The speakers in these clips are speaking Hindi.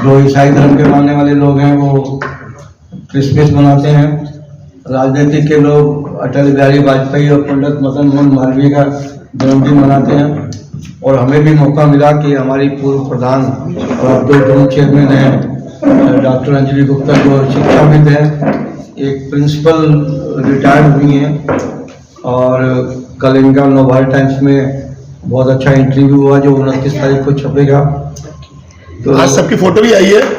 जो ईसाई धर्म के मानने वाले लोग हैं वो क्रिसमस मनाते हैं। राजनीतिक के लोग अटल बिहारी वाजपेयी और पंडित मदन मोहन मालवीय का जन्मदिन मनाते हैं। और हमें भी मौका मिला कि हमारी पूर्व प्रधान और दो जोन चेयरमैन हैं डॉक्टर अंजलि गुप्ता जो शिक्षाविद हैं, एक प्रिंसिपल रिटायर्ड हुई हैं, और कल इनका नवभारत टाइम्स में बहुत अच्छा इंटरव्यू हुआ जो 29 तारीख को छपेगा। तो आज सबकी फोटो भी आई है, तो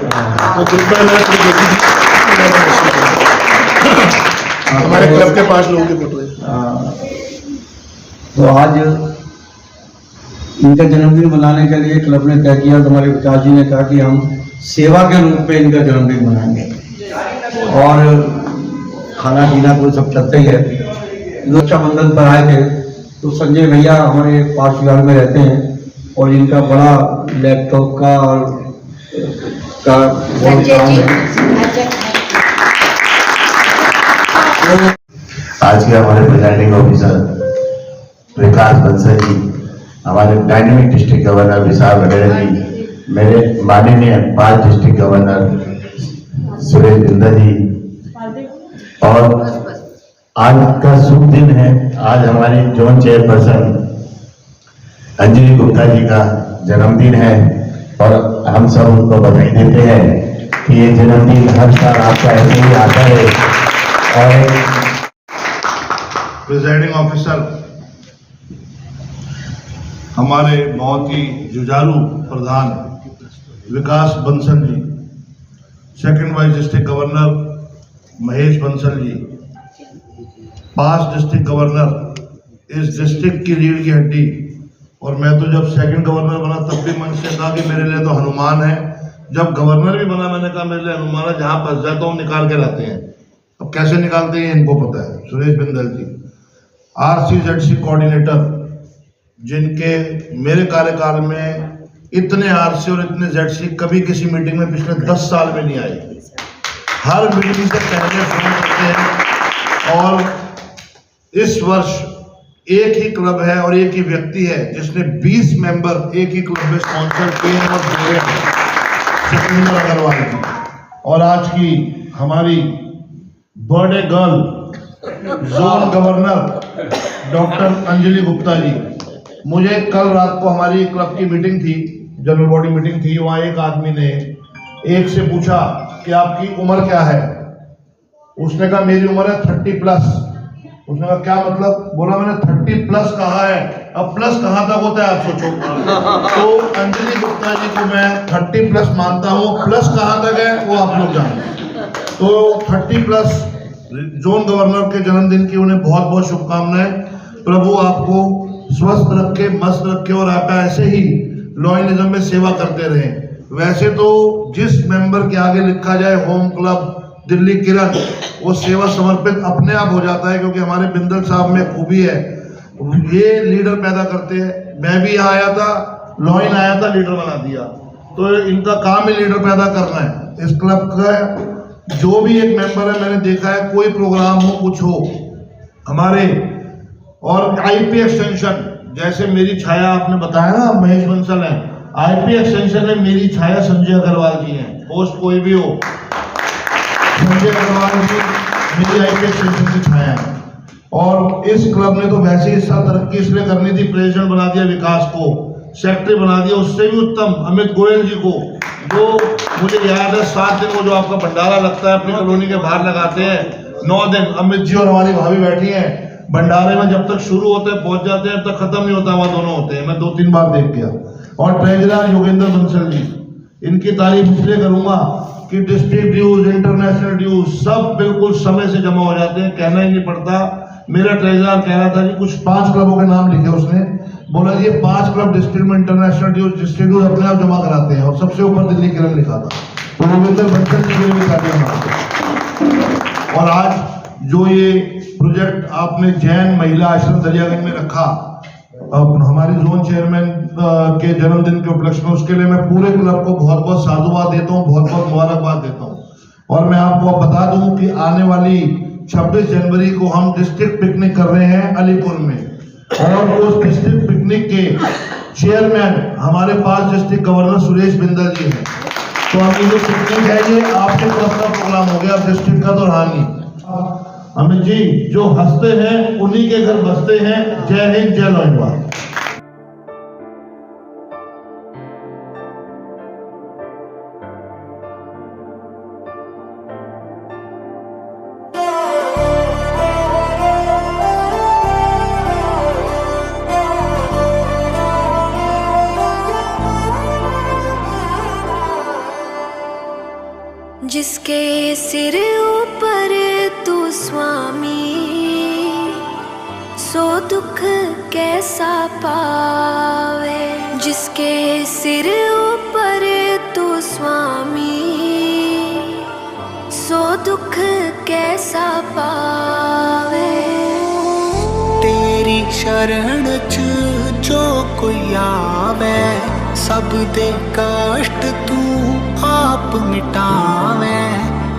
हमारे क्लब के 5 लोगों की फोटो है। तो आज इनका जन्मदिन मनाने के लिए क्लब ने तय किया, तो हमारे विकास जी ने कहा कि हम सेवा के रूप में इनका जन्मदिन मनाएंगे और खाना पीना तो सब चलता ही है। रक्षाबंधन पर आए थे तो संजय भैया हमारे पास विभाग में रहते हैं और इनका बड़ा लैपटॉप का और बहुत काम है। आज के हमारे प्रिजाइडिंग ऑफिसर विकास बंसल जी, हमारे dynamic district governor Vishal Vadera जी, मेरे माननीय 5 डिस्ट्रिक्ट गवर्नर सुरेश बिंदल जी, और आज का शुभ दिन है। आज हमारी जोन चेयरपर्सन अंजलि गुप्ता जी का जन्मदिन है और हम सब उनको बधाई देते हैं कि ये जन्मदिन हर साल आपका ऐसे ही आता है। और प्रिजाइडिंग ऑफिसर हमारे बहुत ही जुझारू प्रधान Vikas Bansal ji, second vice district governor Mahesh Bansal ji, 5 district governor, इस डिस्ट्रिक्ट की रीढ़ की हड्डी। और मैं तो जब सेकंड गवर्नर बना तब भी मन से कहा कि मेरे लिए तो हनुमान है। जब गवर्नर भी बना मैंने कहा मेरे लिए हनुमान है, जहां फंस जाता हूं निकाल के लाते हैं। अब कैसे निकालते हैं इनको पता है। सुरेश बिंदल जी RCZC कोऑर्डिनेटर, जिनके मेरे कार्यकाल में इतने RC और इतने ZC कभी किसी मीटिंग में पिछले 10 साल में नहीं आए। हर मीटिंग से पहले फोन करते हैं। और इस वर्ष एक ही क्लब है और एक ही व्यक्ति है जिसने 20 मेंबर एक ही क्लब में स्पॉन्सर किए हैं, और सत्येंद्र अग्रवाल जी। और आज की हमारी birthday girl zone governor doctor Anjali Gupta ji. मुझे कल रात को हमारी क्लब की मीटिंग थी, जनरल बॉडी मीटिंग थी, वहाँ एक आदमी ने एक से पूछा कि आपकी उम्र क्या है। उसने कहा मेरी उम्र है 30+। उसने कहा क्या मतलब? बोला मैंने 30+ कहा है, अब प्लस कहाँ तक होता है आप सोचो। तो अंजलि गुप्ता जी को मैं 30+ मानता हूँ, प्लस कहाँ तक है वो आप लोग जानें। तो 30+ जोन गवर्नर के जन्मदिन की उन्हें बहुत बहुत शुभकामनाएं। प्रभु आपको स्वस्थ रखे, मस्त रखे और आप ऐसे ही लॉयनिज्म में सेवा करते रहें। वैसे तो जिस मेंबर के आगे लिखा जाए होम क्लब दिल्ली किरण, वो सेवा समर्पित अपने आप हो जाता है, क्योंकि हमारे बिंदल साहब में खूबी है, ये लीडर पैदा करते हैं। मैं भी यहाँ आया था, लॉइन आया था, लीडर बना दिया। तो इनका काम ही लीडर पैदा करना है। इस क्लब का जो भी एक मेंबर है, मैंने देखा है कोई प्रोग्राम हो कुछ हो हमारे, और IP एक्सटेंशन, जैसे मेरी छाया आपने बताया ना महेश बंसल है, IP एक्सटेंशन में मेरी छाया संजय अग्रवाल जी हैं। पोस्ट कोई भी हो, संजय अग्रवाल जी मेरी IP एक्सटेंशन की छाया है। और इस क्लब ने तो वैसे ही सब तरक्की इसलिए करनी थी, प्रेसिडेंट बना दिया विकास को, सेक्रेटरी बना दिया, उससे भी उत्तम अमित गोयल जी को, जो मुझे याद है 7 दिन वो जो आपका भंडारा लगता है अपनी कॉलोनी के बाहर लगाते हैं, 9 दिन अमित जी और हमारी भाभी बैठी हैं भंडारे में, जब तक शुरू होते हैं पहुंच जाते हैं, तब तक खत्म नहीं होता, वहां दोनों होते हैं। मैं 2-3 बार देख गया। और ट्रेजरर योगेंद्र बंसल जी, इनकी तारीफ इसलिए करूंगा कि डिस्ट्रिक्ट ड्यूज, इंटरनेशनल ड्यूज सब बिल्कुल समय से जमा हो जाते हैं, कहना ही नहीं पड़ता। मेरा ट्रेजरर कह रहा था कि कुछ 5 क्लबों के नाम लिखे उसने, बोला ये 5 क्लब डिस्ट्रिक्ट में इंटरनेशनल ड्यूज, डिस्ट्रिक्ट ड्यूज अपने आप जमा कराते हैं, और सबसे ऊपर दिल्ली किरण लिखा था। तो योगेंद्र बंसल जी भी और आज जो ये प्रोजेक्ट आपने जैन महिला आश्रम दरियागंज में रखा हमारी जोन चेयरमैन के जन्मदिन के उपलक्ष्य में, उसके लिए मैं पूरे क्लब को बहुत बहुत साधुवाद देता हूँ, बहुत बहुत मुबारकबाद देता हूँ। और मैं आपको बता दूं कि आने वाली 26 जनवरी को हम डिस्ट्रिक्ट पिकनिक कर रहे हैं अलीपुर में, और उस डिस्ट्रिक्ट पिकनिक के चेयरमैन हमारे 5 डिस्ट्रिक्ट गवर्नर सुरेश बिंदल जी हैं। तो हम ये सीखने चाहिए। आपके तरफ का प्रोग्राम हो गया, डिस्ट्रिक्ट का तो रहा नहीं। अमित जी, जो हंसते हैं उन्हीं के घर बसते हैं। जय हिंद, जय लोहिंदवा। जिसके सिर ऊपर तू स्वामी, सो दुख कैसा पावे। जिसके सिर ऊपर तू स्वामी, सो दुख कैसा पावे। तेरी शरण च जो कोई आवे, सब दे कष्ट तू आप मिटावे।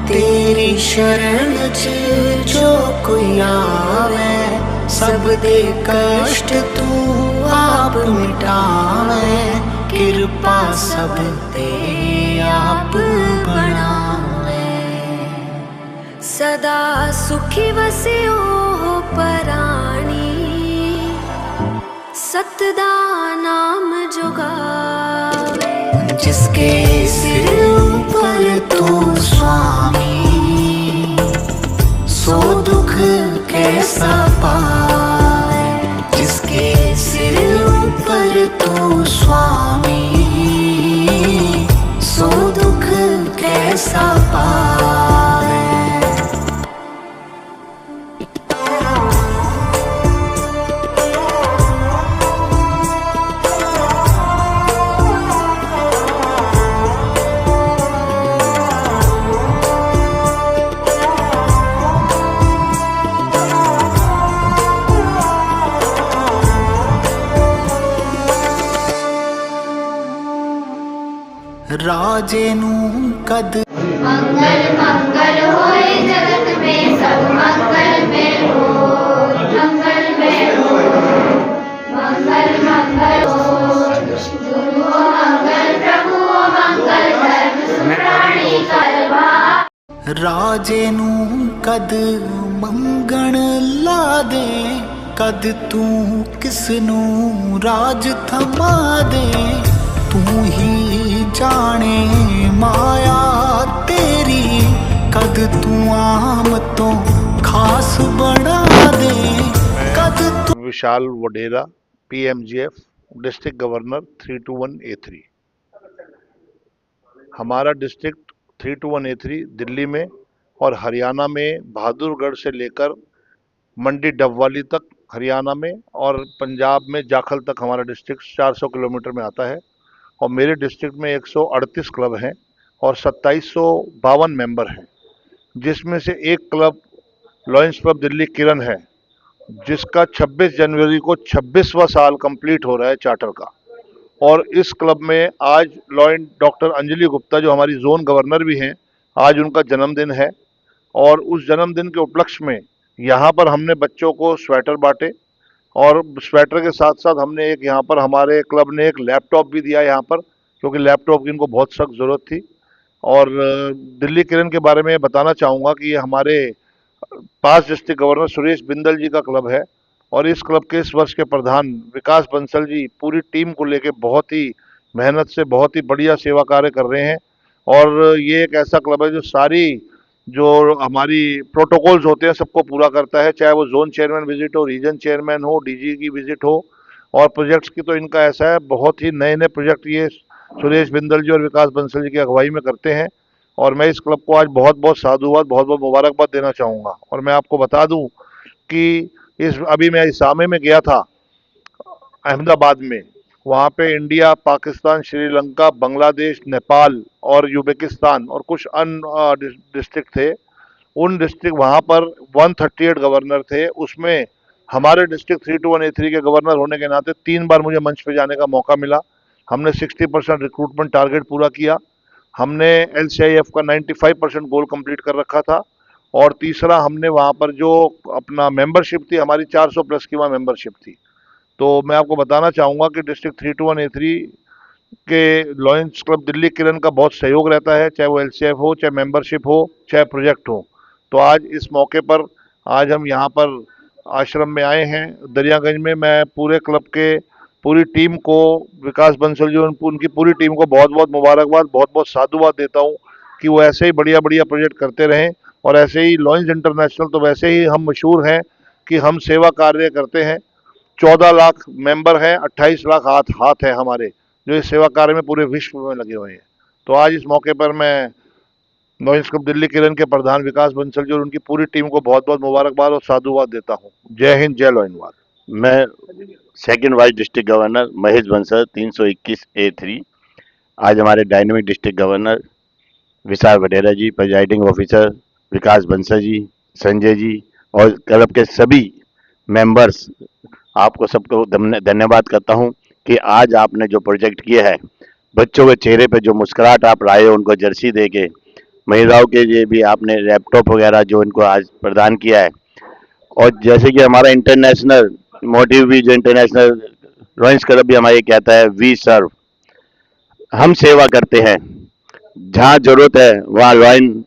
तेरी शरण च जो कोई आवे, सब दे कष्ट तू आप मिटावे। कृपा सब ते आप बनावे। सदा सुखी वसियो हो पराणी, सतदा नाम जुगावे। जिसके सिर ऊपर तू स्वामी, सो दुख कैसा पावे। जिसके सिर ऊपर तू स्वामी, सो दुख कैसा पावे। राजे नू कद मंगल मंगल होए जगत में, सब मंगल में हो। मंगल में हो, मंगल मंगल हो। गुरु हो मंगल, प्रभु हो मंगल, धर्म प्राणी करवा। राजे नू कद मंगण ला दे, कद तू किसनू राज थमा दे। तू ही जाने माया तेरी, कद तू आम तो खास बना दे। कद तू विशाल वडेरा, PMGF डिस्ट्रिक्ट गवर्नर 321A3। हमारा डिस्ट्रिक्ट 321A3 दिल्ली में और हरियाणा में बहादुरगढ़ से लेकर मंडी डबवाली तक हरियाणा में, और पंजाब में जाखल तक हमारा डिस्ट्रिक्ट 400 किलोमीटर में आता है। और मेरे डिस्ट्रिक्ट में 138 क्लब हैं और 2752 मेंबर हैं, जिसमें से एक क्लब लॉयंस क्लब दिल्ली किरण है, जिसका 26 जनवरी को 26वां साल कंप्लीट हो रहा है चार्टर का। और इस क्लब में आज लॉयन डॉक्टर अंजलि गुप्ता, जो हमारी जोन गवर्नर भी हैं, आज उनका जन्मदिन है। और उस जन्मदिन के उपलक्ष्य में यहाँ पर हमने बच्चों को स्वेटर बांटे, और स्वेटर के साथ साथ हमने एक यहाँ पर हमारे क्लब ने एक लैपटॉप भी दिया यहाँ पर, क्योंकि लैपटॉप की इनको बहुत सख्त ज़रूरत थी। और दिल्ली किरण के बारे में बताना चाहूँगा कि ये हमारे पास डिस्ट्रिक्ट गवर्नर सुरेश बिंदल जी का क्लब है, और इस क्लब के इस वर्ष के प्रधान विकास बंसल जी पूरी टीम को लेके बहुत ही मेहनत से बहुत ही बढ़िया सेवा कार्य कर रहे हैं। और ये एक ऐसा क्लब है जो सारी जो हमारी प्रोटोकॉल्स होते हैं सबको पूरा करता है, चाहे वो जोन चेयरमैन विजिट हो, रीजन चेयरमैन हो, डीजी की विजिट हो। और प्रोजेक्ट्स की तो इनका ऐसा है, बहुत ही नए नए प्रोजेक्ट ये सुरेश बिंदल जी और विकास बंसल जी की अगुवाई में करते हैं। और मैं इस क्लब को आज बहुत बहुत साधुवाद, बहुत बहुत मुबारकबाद देना चाहूँगा। और मैं आपको बता दूं कि अभी मैं इसामे में गया था अहमदाबाद में, वहाँ पे इंडिया, पाकिस्तान, श्रीलंका, बांग्लादेश, नेपाल और यूज़बेकिस्तान और कुछ अन्य डिस्ट्रिक्ट थे। उन डिस्ट्रिक्ट वहाँ पर 138 गवर्नर थे, उसमें हमारे डिस्ट्रिक्ट 321A3 के गवर्नर होने के नाते 3 बार मुझे मंच पे जाने का मौका मिला। हमने 60% रिक्रूटमेंट टारगेट पूरा किया। हमने LCIF का 95% गोल कंप्लीट कर रखा था। और तीसरा, हमने वहाँ पर जो अपना मेंबरशिप थी, हमारी 400 प्लस की वहाँ मेंबरशिप थी। तो मैं आपको बताना चाहूँगा कि डिस्ट्रिक्ट 321A3 के लॉयंस क्लब दिल्ली किरण का बहुत सहयोग रहता है, चाहे वो एलसीएफ हो, चाहे मेंबरशिप हो, चाहे प्रोजेक्ट हो। तो आज इस मौके पर आज हम यहाँ पर आश्रम में आए हैं दरियागंज में। मैं पूरे क्लब के पूरी टीम को, विकास बंसल जी उनकी पूरी टीम को बहुत बहुत मुबारकबाद, बहुत बहुत साधुवाद देता हूँ कि वो ऐसे ही बढ़िया बढ़िया प्रोजेक्ट करते रहें। और ऐसे ही लॉयंस इंटरनेशनल तो वैसे ही हम मशहूर हैं कि हम सेवा कार्य करते हैं। 14 लाख मेंबर हैं, 28 लाख हाथ हाथ हैं हमारे, जो इस सेवा कार्य में पूरे विश्व में लगे हुए हैं। तो आज इस मौके पर मैं लॉयंस क्लब दिल्ली किरण के प्रधान विकास बंसल जी और उनकी पूरी टीम को बहुत बहुत मुबारकबाद और साधुवाद देता हूँ। जय हिंद, जय लॉयनवाद। मैं second vice district governor Mahesh Bansal 321A3। आज हमारे dynamic district governor Vishal Vadera जी, प्रिजाइडिंग ऑफिसर विकास बंसल जी, संजय जी और क्लब के सभी मेंबर्स, आपको सबको धन्यवाद करता हूं कि आज आपने जो प्रोजेक्ट किया है, बच्चों के चेहरे पे जो मुस्कुराहट आप लाए हो उनको जर्सी दे के, महिलाओं के लिए भी आपने लैपटॉप वगैरह जो इनको आज प्रदान किया है। और जैसे कि हमारा इंटरनेशनल मोटिव भी, जो इंटरनेशनल लॉयंस क्लब भी हमारे कहता है, वी सर्व, हम सेवा करते हैं, जहाँ जरूरत है वहाँ लॉयन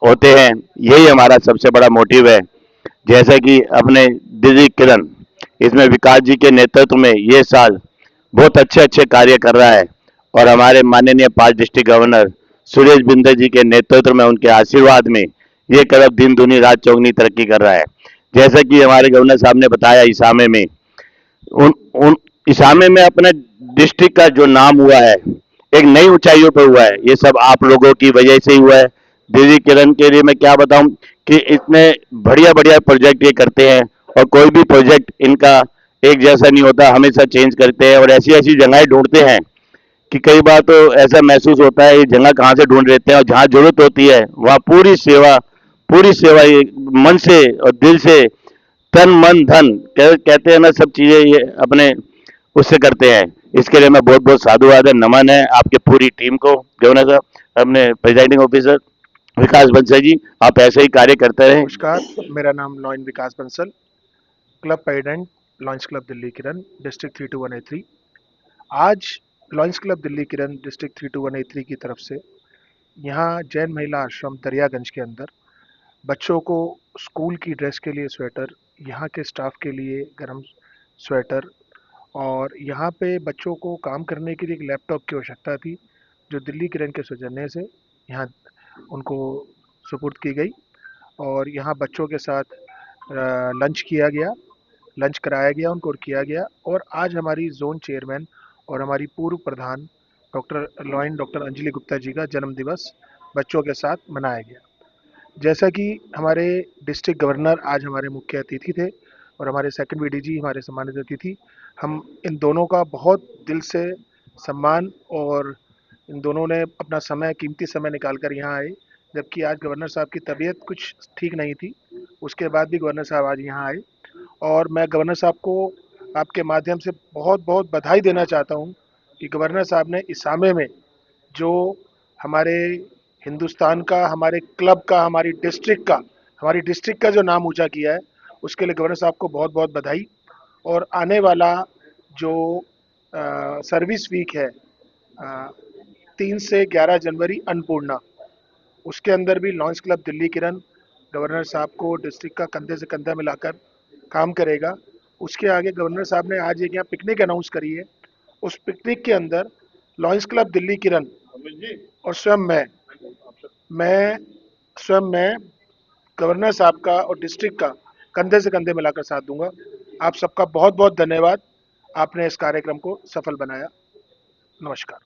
होते हैं, यही हमारा सबसे बड़ा मोटिव है। जैसे कि अपने दिल्ली किरण, इसमें विकास जी के नेतृत्व में ये साल बहुत अच्छे अच्छे कार्य कर रहा है। और हमारे माननीय 5 डिस्ट्रिक्ट गवर्नर सुरेश बिंदर जी के नेतृत्व में, उनके आशीर्वाद में ये क्लब दिन दुनी रात चौगनी तरक्की कर रहा है। जैसे कि हमारे गवर्नर साहब ने बताया, इसामे में उन उन इसामे में अपने डिस्ट्रिक्ट का जो नाम हुआ है, एक नई ऊंचाइयों पर हुआ है, ये सब आप लोगों की वजह से ही हुआ है। दिल्ली किरण के लिए मैं क्या बताऊं कि इतने बढ़िया बढ़िया प्रोजेक्ट ये करते हैं, और कोई भी प्रोजेक्ट इनका एक जैसा नहीं होता, हमेशा चेंज करते हैं और ऐसी ऐसी जगहें ढूंढते हैं कि कई बार तो ऐसा महसूस होता है ये जगह कहाँ से ढूंढ लेते हैं। और जहाँ जरूरत होती है वहाँ पूरी सेवा ये मन से और दिल से, तन मन धन कहते हैं ना, सब चीजें ये अपने उससे करते हैं। इसके लिए मैं बहुत बहुत साधुवाद है, नमन है आपके पूरी टीम को। गवर्नर साहब, अपने प्रिजाइडिंग ऑफिसर विकास बंसल जी, आप ऐसे ही कार्य करते रहें। नमस्कार, मेरा नाम lion Vikas Bansal, club president lions club Delhi Kiran, district 321A3। आज lions club Delhi Kiran district 321A3 की तरफ से यहाँ जैन महिला आश्रम दरियागंज के अंदर बच्चों को स्कूल की ड्रेस के लिए स्वेटर, यहाँ के स्टाफ के लिए गर्म स्वेटर, और यहाँ पे बच्चों को काम करने के लिए एक लैपटॉप की आवश्यकता थी, जो दिल्ली किरण के सौजन्य से यहाँ उनको सुपुर्द की गई। और यहाँ बच्चों के साथ लंच किया गया, लंच कराया गया उनको और किया गया। और आज हमारी जोन चेयरमैन और हमारी पूर्व प्रधान डॉक्टर अंजलि गुप्ता जी का जन्म दिवस बच्चों के साथ मनाया गया। जैसा कि हमारे डिस्ट्रिक्ट गवर्नर आज हमारे मुख्य अतिथि थे और हमारे सेकंड वीडीजी हमारे सम्मानित अतिथि, हम इन दोनों का बहुत दिल से सम्मान, और इन दोनों ने अपना समय, कीमती समय निकाल कर यहाँ आए, जबकि आज गवर्नर साहब की तबीयत कुछ ठीक नहीं थी, उसके बाद भी गवर्नर साहब आज यहाँ आए। और मैं गवर्नर साहब को आपके माध्यम से बहुत बहुत बधाई देना चाहता हूँ कि गवर्नर साहब ने इसामे में जो हमारे हिंदुस्तान का, हमारे क्लब का, हमारी डिस्ट्रिक्ट का जो नाम ऊंचा किया है, उसके लिए गवर्नर साहब को बहुत बहुत बधाई। और आने वाला जो सर्विस वीक है 3 से 11 जनवरी अन्नपूर्णा, उसके अंदर भी लॉयंस क्लब दिल्ली किरण गवर्नर साहब को डिस्ट्रिक्ट का कंधे से कंधा मिलाकर काम करेगा। उसके आगे गवर्नर साहब ने आज एक यहाँ पिकनिक अनाउंस करी है, उस पिकनिक के अंदर लॉयंस क्लब दिल्ली किरण और मैं गवर्नर साहब का और डिस्ट्रिक्ट का कंधे से कंधे मिलाकर साथ दूंगा। आप सबका बहुत बहुत धन्यवाद, आपने इस कार्यक्रम को सफल बनाया। नमस्कार।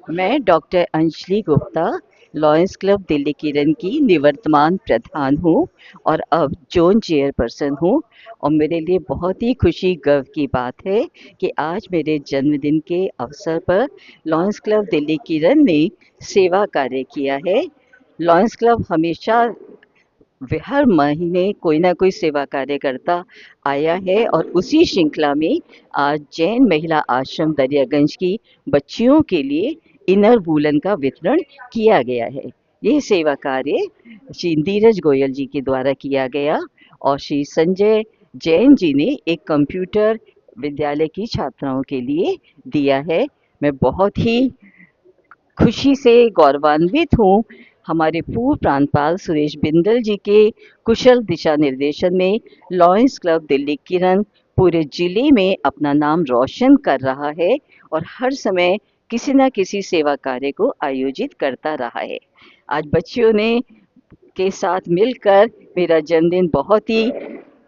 मैं doctor Anjali Gupta, lions club Delhi Kiran की निवर्तमान प्रधान हूँ और अब जोन चेयरपर्सन हूँ। और मेरे लिए बहुत ही खुशी गर्व की बात है कि आज मेरे जन्मदिन के अवसर पर लॉयंस क्लब दिल्ली किरण ने सेवा कार्य किया है। लॉयंस क्लब हमेशा हर महीने कोई ना कोई सेवा कार्य करता आया है, और उसी श्रृंखला में आज जैन महिला आश्रम दरियागंज की बच्चियों के लिए इनर वूलन का वितरण किया गया है। यह सेवा कार्य श्री धीरज गोयल जी के द्वारा किया गया, और श्री संजय जैन जी ने एक कंप्यूटर विद्यालय की छात्राओं के लिए दिया है। मैं बहुत ही खुशी से गौरवान्वित हूँ। हमारे पूर्व प्रांतपाल सुरेश बिंदल जी के कुशल दिशा निर्देशन में लॉयंस क्लब दिल्ली किरण पूरे जिले में अपना नाम रोशन कर रहा है और हर समय किसी न किसी सेवा कार्य को आयोजित करता रहा है। आज बच्चियों ने के साथ मिलकर मेरा जन्मदिन बहुत ही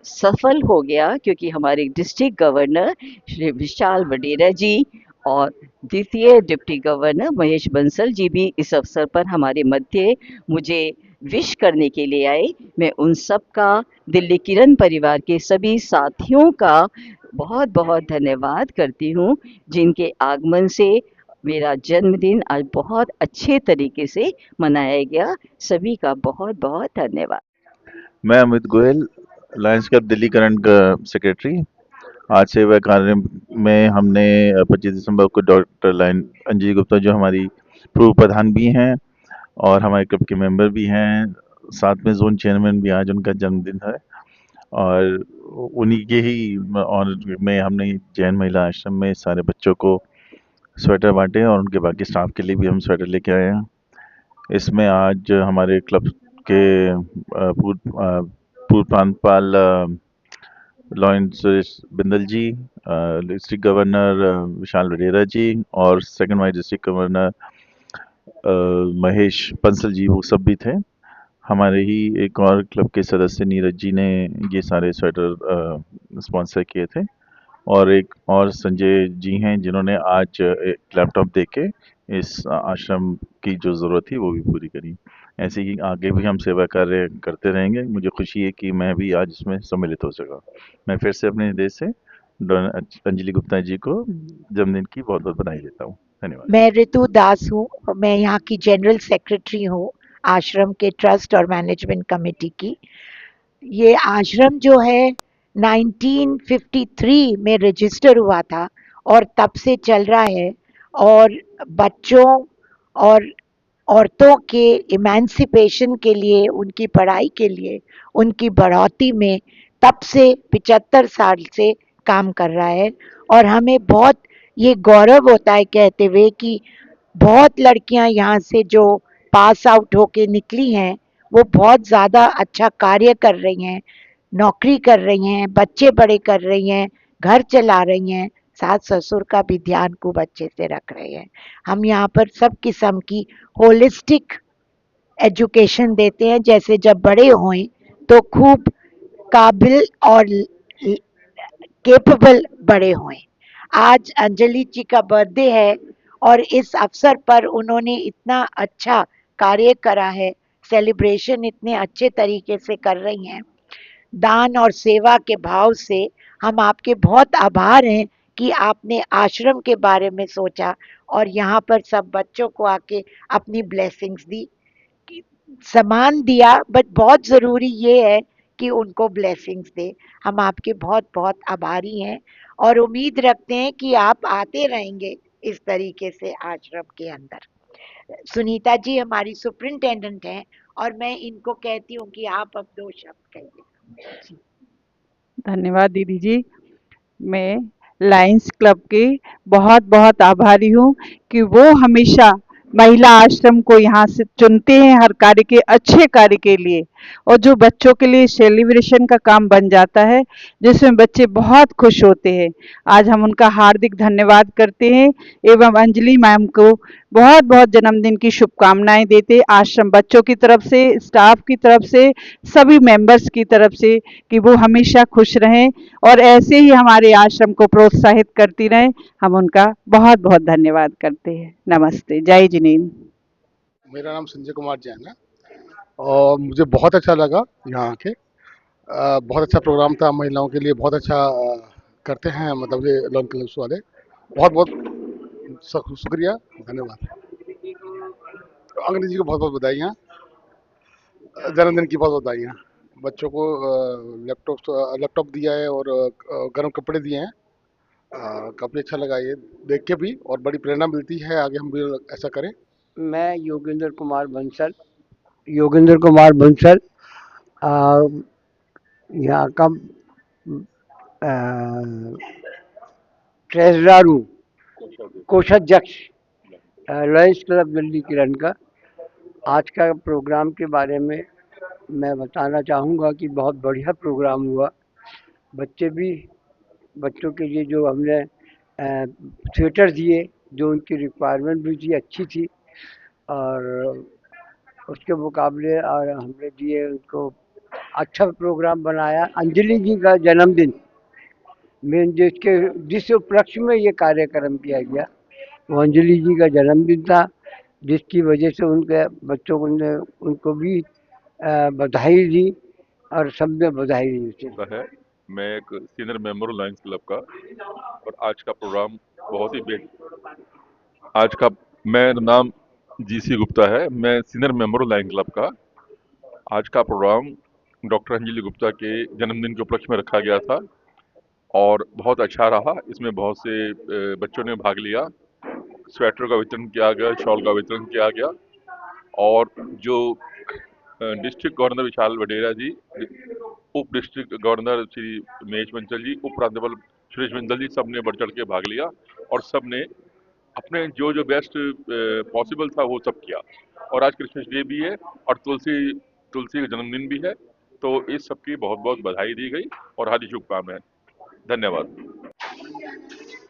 सफल हो गया, क्योंकि हमारे डिस्ट्रिक्ट गवर्नर श्री विशाल वडेरा जी और द्वितीय डिप्टी गवर्नर महेश बंसल जी भी इस अवसर पर हमारे मध्य मुझे विश करने के लिए आए। मैं उन सब का, दिल्ली किरण परिवार के सभी साथियों का बहुत बहुत धन्यवाद करती हूँ, जिनके आगमन से मेरा जन्मदिन आज बहुत अच्छे तरीके से मनाया गया। सभी का बहुत बहुत धन्यवाद। मैं Amit Goyal, Lions club Delhi current का सेक्रेटरी। आज सेवा कार्य में हमने 25 दिसंबर को डॉक्टर लाइन अंजलि गुप्ता, जो हमारी पूर्व प्रधान भी हैं और हमारे क्लब के मेंबर भी हैं, साथ में जोन चेयरमैन भी, आज उनका जन्मदिन है और उन्हीं के ही ऑनर में हमने जैन महिला आश्रम में सारे बच्चों को स्वेटर बांटे और उनके बाकी स्टाफ के लिए भी हम स्वेटर लेके आए हैं। इसमें आज हमारे क्लब के पूर्व प्रांतपाल lions Suresh Bindal ji, district governor Vishal Vadera ji और second vice district governor Mahesh Bansal ji, वो सब भी थे। हमारे ही एक और क्लब के सदस्य नीरज जी ने ये सारे स्वेटर स्पॉन्सर किए थे और एक और संजय जी हैं, जिन्होंने आज एक लैपटॉप दे के इस आश्रम की जो ज़रूरत थी वो भी पूरी करी। ऐसे ही आगे भी हम सेवा कार्य करते रहेंगे। मुझे खुशी है कि मैं भी आज इसमें सम्मिलित हो सका। मैं फिर से अपने देश से अंजलि गुप्ता जी को जन्मदिन की बहुत बहुत बधाई देता हूँ। धन्यवाद। मैं ऋतु दास हूँ, मैं यहाँ की जनरल सेक्रेटरी हूँ आश्रम के ट्रस्ट और मैनेजमेंट कमेटी की। ये आश्रम जो है 1953 में रजिस्टर हुआ था और तब से चल रहा है और बच्चों और औरतों के इमेंसिपेशन के लिए, उनकी पढ़ाई के लिए, उनकी बढ़ोतरी में तब से 75 साल से काम कर रहा है। और हमें बहुत ये गौरव होता है कहते हुए कि बहुत लड़कियां यहाँ से जो पास आउट होके निकली हैं वो बहुत ज़्यादा अच्छा कार्य कर रही हैं, नौकरी कर रही हैं, बच्चे बड़े कर रही हैं, घर चला रही हैं, सास ससुर का भी ध्यान खूब अच्छे से रख रहे हैं। हम यहाँ पर सब किस्म की होलिस्टिक एजुकेशन देते हैं, जैसे जब बड़े हों तो खूब काबिल और केपेबल बड़े हों। आज अंजलि जी का बर्थडे है और इस अवसर पर उन्होंने इतना अच्छा कार्य करा है, सेलिब्रेशन इतने अच्छे तरीके से कर रही हैं। दान और सेवा के भाव से हम आपके बहुत आभार हैं कि आपने आश्रम के बारे में सोचा और यहाँ पर सब बच्चों को आके अपनी ब्लेसिंग्स दी, सामान दिया, बट बहुत ज़रूरी ये है कि उनको ब्लेसिंग्स दे। हम आपके बहुत बहुत आभारी हैं और उम्मीद रखते हैं कि आप आते रहेंगे इस तरीके से आश्रम के अंदर। सुनीता जी हमारी सुपरिंटेंडेंट हैं और मैं इनको कहती हूँ कि आप अब 2 शब्द कहिए। धन्यवाद दीदी जी। मैं लायंस क्लब के बहुत बहुत आभारी हूँ कि वो हमेशा महिला आश्रम को यहाँ से चुनते हैं हर कार्य के, अच्छे कार्य के लिए, और जो बच्चों के लिए सेलिब्रेशन का काम बन जाता है जिसमें बच्चे बहुत खुश होते हैं। आज हम उनका हार्दिक धन्यवाद करते हैं एवं अंजलि मैम को बहुत बहुत जन्मदिन की शुभकामनाएं देते आश्रम बच्चों की तरफ से, स्टाफ की तरफ से, सभी मेंबर्स की तरफ से, कि वो हमेशा खुश रहें और ऐसे ही हमारे आश्रम को प्रोत्साहित करती रहें। हम उनका बहुत बहुत धन्यवाद करते हैं। नमस्ते, जय जिनेन्द्र। मेरा नाम संजय कुमार जैन है और मुझे बहुत अच्छा लगा यहाँ आके। बहुत अच्छा प्रोग्राम था, महिलाओं के लिए बहुत अच्छा करते हैं, मतलब ये लॉन क्लब्स वाले। बहुत बहुत शुक्रिया, धन्यवाद। अंग्रेजी जी को बहुत बहुत बधाइयाँ, जन्मदिन की बहुत बहुत बधाइयाँ। बच्चों को लैपटॉप दिया है और गर्म कपड़े दिए हैं। काफ़ी अच्छा लगा ये देख के भी और बड़ी प्रेरणा मिलती है, आगे हम भी ऐसा करें। मैं योगेंद्र कुमार बंसल यहाँ का ट्रेजरर हूँ, कोषाध्यक्ष लॉयंस क्लब दिल्ली किरण का। आज का प्रोग्राम के बारे में मैं बताना चाहूँगा कि बहुत बढ़िया प्रोग्राम हुआ। बच्चों के लिए जो हमने थिएटर दिए, जो उनकी रिक्वायरमेंट भी थी, अच्छी थी, और उसके मुकाबले और हमने दिए उनको अच्छा प्रोग्राम बनाया। अंजलि जी का जन्मदिन में जिस उपलक्ष्य में ये कार्यक्रम किया गया, वो अंजलि जी का जन्मदिन था, जिसकी वजह से उनके बच्चों को ने उनको भी बधाई दी और सबने बधाई दी उसे। है। मैं एक सीनियर मेंबर हूँ लायंस क्लब का, और आज का प्रोग्राम बहुत ही आज का मेरा नाम जीसी गुप्ता है, मैं सीनियर मेंबर हूँ लायंस क्लब का। आज का प्रोग्राम डॉक्टर अंजलि गुप्ता के जन्मदिन के उपलक्ष्य में रखा गया था और बहुत अच्छा रहा। इसमें बहुत से बच्चों ने भाग लिया। स्वेटर का वितरण किया गया, शॉल का वितरण किया गया, और जो डिस्ट्रिक्ट गवर्नर विशाल वडेरा जी, उप डिस्ट्रिक्ट गवर्नर श्री महेश बंसल जी, उप राज्यपाल सुरेश बंसल जी, सब ने बढ़ चढ़ के भाग लिया और सब ने अपने जो बेस्ट पॉसिबल था वो सब किया। और आज क्रिसमस डे भी है और तुलसी का जन्मदिन भी है, तो इस सब की बहुत बहुत बधाई दी गई और हार्दिक शुभकामनाएं। धन्यवाद।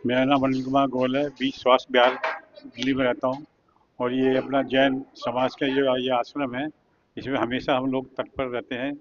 मेरा नाम अनिल कुमार गोयल है, बीच स्वास्थ्य बिहार दिल्ली में रहता हूँ, और ये अपना जैन समाज का ये आश्रम है, इसमें हमेशा हम लोग तत्पर रहते हैं।